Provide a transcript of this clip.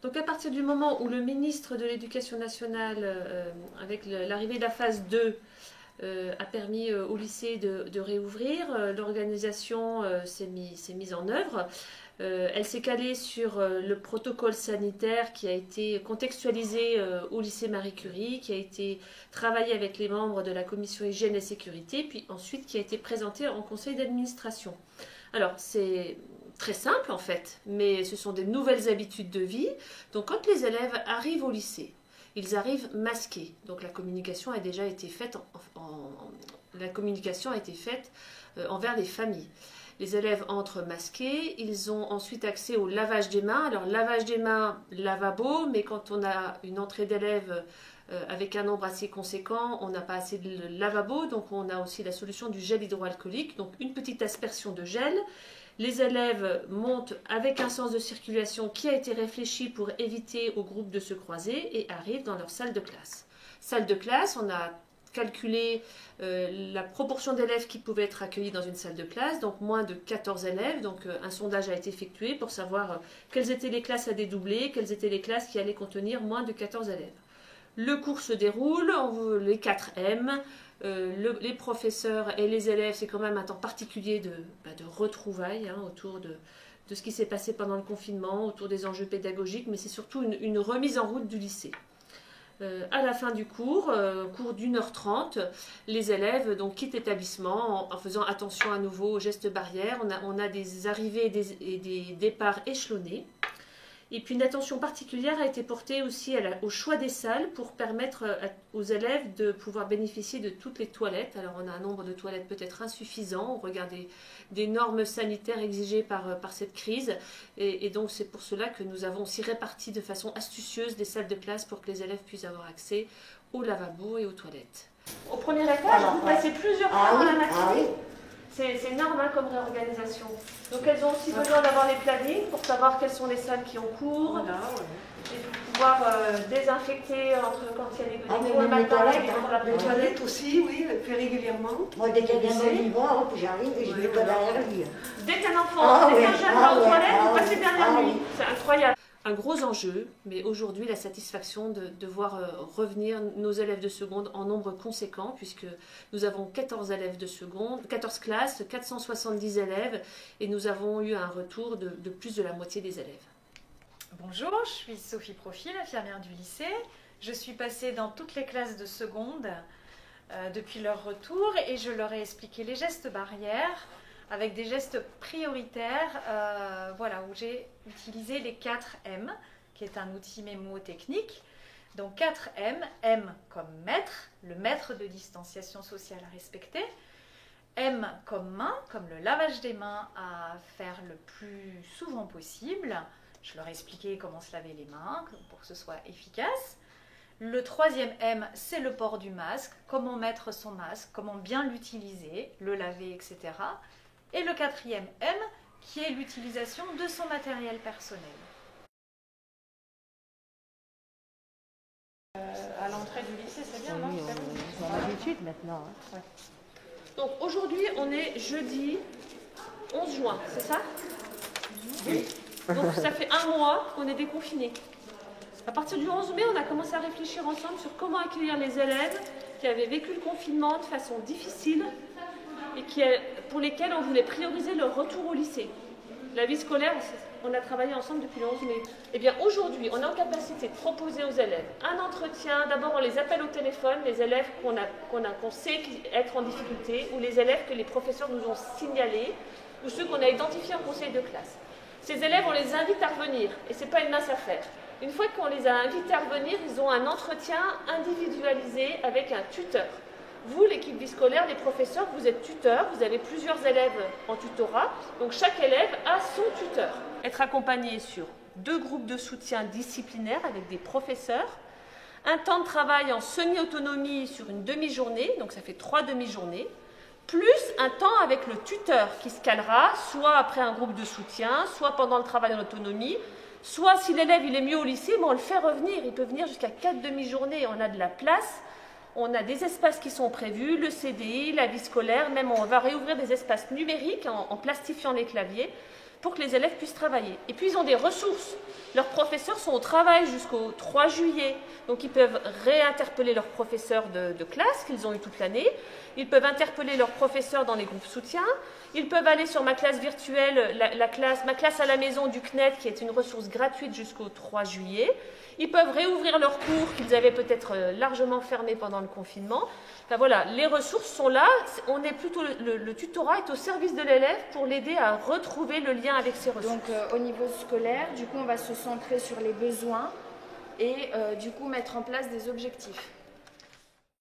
Donc à partir du moment où le ministre de l'Éducation nationale, avec l'arrivée de la phase 2, a permis au lycée de réouvrir, l'organisation s'est mise en œuvre. Elle s'est calée sur le protocole sanitaire qui a été contextualisé au lycée Marie Curie, qui a été travaillé avec les membres de la commission hygiène et sécurité, puis ensuite qui a été présenté en conseil d'administration. Alors c'est très simple en fait, mais ce sont des nouvelles habitudes de vie. Donc quand les élèves arrivent au lycée, ils arrivent masqués. Donc la communication a déjà été faite envers les familles. Les élèves entrent masqués, ils ont ensuite accès au lavage des mains. Alors lavage des mains, lavabo, mais quand on a une entrée d'élèves avec un nombre assez conséquent, on n'a pas assez de lavabo, donc on a aussi la solution du gel hydroalcoolique, donc une petite aspersion de gel. Les élèves montent avec un sens de circulation qui a été réfléchi pour éviter au groupe de se croiser et arrivent dans leur salle de classe. Salle de classe, on a calculé la proportion d'élèves qui pouvaient être accueillis dans une salle de classe, donc moins de 14 élèves. Donc un sondage a été effectué pour savoir quelles étaient les classes à dédoubler, quelles étaient les classes qui allaient contenir moins de 14 élèves. Le cours se déroule, les 4 M, les professeurs et les élèves, c'est quand même un temps particulier de retrouvailles autour de ce qui s'est passé pendant le confinement, autour des enjeux pédagogiques, mais c'est surtout une remise en route du lycée. À la fin du cours, cours d'1h30, les élèves quittent l'établissement en faisant attention à nouveau aux gestes barrières. On a des arrivées et des départs échelonnés. Et puis une attention particulière a été portée aussi au choix des salles pour permettre aux élèves de pouvoir bénéficier de toutes les toilettes. Alors on a un nombre de toilettes peut-être insuffisant au regard des normes sanitaires exigées par cette crise. Et donc c'est pour cela que nous avons aussi réparti de façon astucieuse des salles de classe pour que les élèves puissent avoir accès au lavabo et aux toilettes. Au premier étage, vous passez plusieurs fois dans la matinée. C'est énorme comme réorganisation. Donc elles ont aussi besoin d'avoir les plannings pour savoir quelles sont les salles qui ont cours. Et pour pouvoir désinfecter quand il y a des cours le matin et pour la les toilettes aussi, oui, plus régulièrement. Moi, dès qu'il y a des livres, j'arrive et je vais pas derrière lui. Dès qu'un enfant, dès qu'un jeune va aux toilettes, vous passez derrière lui. C'est incroyable. Un gros enjeu, mais aujourd'hui la satisfaction de voir revenir nos élèves de seconde en nombre conséquent, puisque nous avons 14 élèves de seconde, 14 classes, 470 élèves, et nous avons eu un retour de plus de la moitié des élèves. Bonjour, je suis Sophie Profil, infirmière du lycée. Je suis passée dans toutes les classes de seconde depuis leur retour et je leur ai expliqué les gestes barrières, avec des gestes prioritaires, où j'ai utilisé les 4 M, qui est un outil mémotechnique. Donc 4 M, M comme maître, le maître de distanciation sociale à respecter. M comme main, comme le lavage des mains à faire le plus souvent possible. Je leur ai expliqué comment se laver les mains pour que ce soit efficace. Le 3e M, c'est le port du masque, comment mettre son masque, comment bien l'utiliser, le laver, etc. Et le 4e M, qui est l'utilisation de son matériel personnel. À l'entrée du lycée, c'est bien, non? On a l'habitude maintenant. Ouais. Donc aujourd'hui, on est jeudi 11 juin, c'est ça? Oui. Donc ça fait un mois qu'on est déconfinés. À partir du 11 mai, on a commencé à réfléchir ensemble sur comment accueillir les élèves qui avaient vécu le confinement de façon difficile et pour lesquels on voulait prioriser leur retour au lycée. La vie scolaire, on a travaillé ensemble depuis le 11 mai. Eh bien aujourd'hui, on est en capacité de proposer aux élèves un entretien. D'abord, on les appelle au téléphone, les élèves qu'on sait être en difficulté, ou les élèves que les professeurs nous ont signalés, ou ceux qu'on a identifiés en conseil de classe. Ces élèves, on les invite à revenir, et ce n'est pas une mince affaire. Une fois qu'on les a invités à revenir, ils ont un entretien individualisé avec un tuteur. Vous, l'équipe vie scolaire, les professeurs, vous êtes tuteurs, vous avez plusieurs élèves en tutorat, donc chaque élève a son tuteur. Être accompagné sur 2 groupes de soutien disciplinaires avec des professeurs, un temps de travail en semi-autonomie sur une demi-journée, donc ça fait 3 demi-journées, plus un temps avec le tuteur qui se calera, soit après un groupe de soutien, soit pendant le travail en autonomie, soit si l'élève il est mieux au lycée, on le fait revenir, il peut venir jusqu'à 4 demi-journées, on a de la place. On a des espaces qui sont prévus, le CDI, la vie scolaire, même on va réouvrir des espaces numériques en plastifiant les claviers. pour que les élèves puissent travailler. Et puis ils ont des ressources. Leurs professeurs sont au travail jusqu'au 3 juillet. Donc ils peuvent réinterpeller leurs professeurs de classe qu'ils ont eu toute l'année. Ils peuvent interpeller leurs professeurs dans les groupes soutien. Ils peuvent aller sur ma classe virtuelle, ma classe à la maison du CNED, qui est une ressource gratuite jusqu'au 3 juillet. Ils peuvent réouvrir leurs cours qu'ils avaient peut-être largement fermés pendant le confinement. Enfin, voilà, les ressources sont là. On est plutôt le tutorat est au service de l'élève pour l'aider à retrouver le lien avec ses ressources. Donc au niveau scolaire, du coup, on va se centrer sur les besoins et du coup mettre en place des objectifs.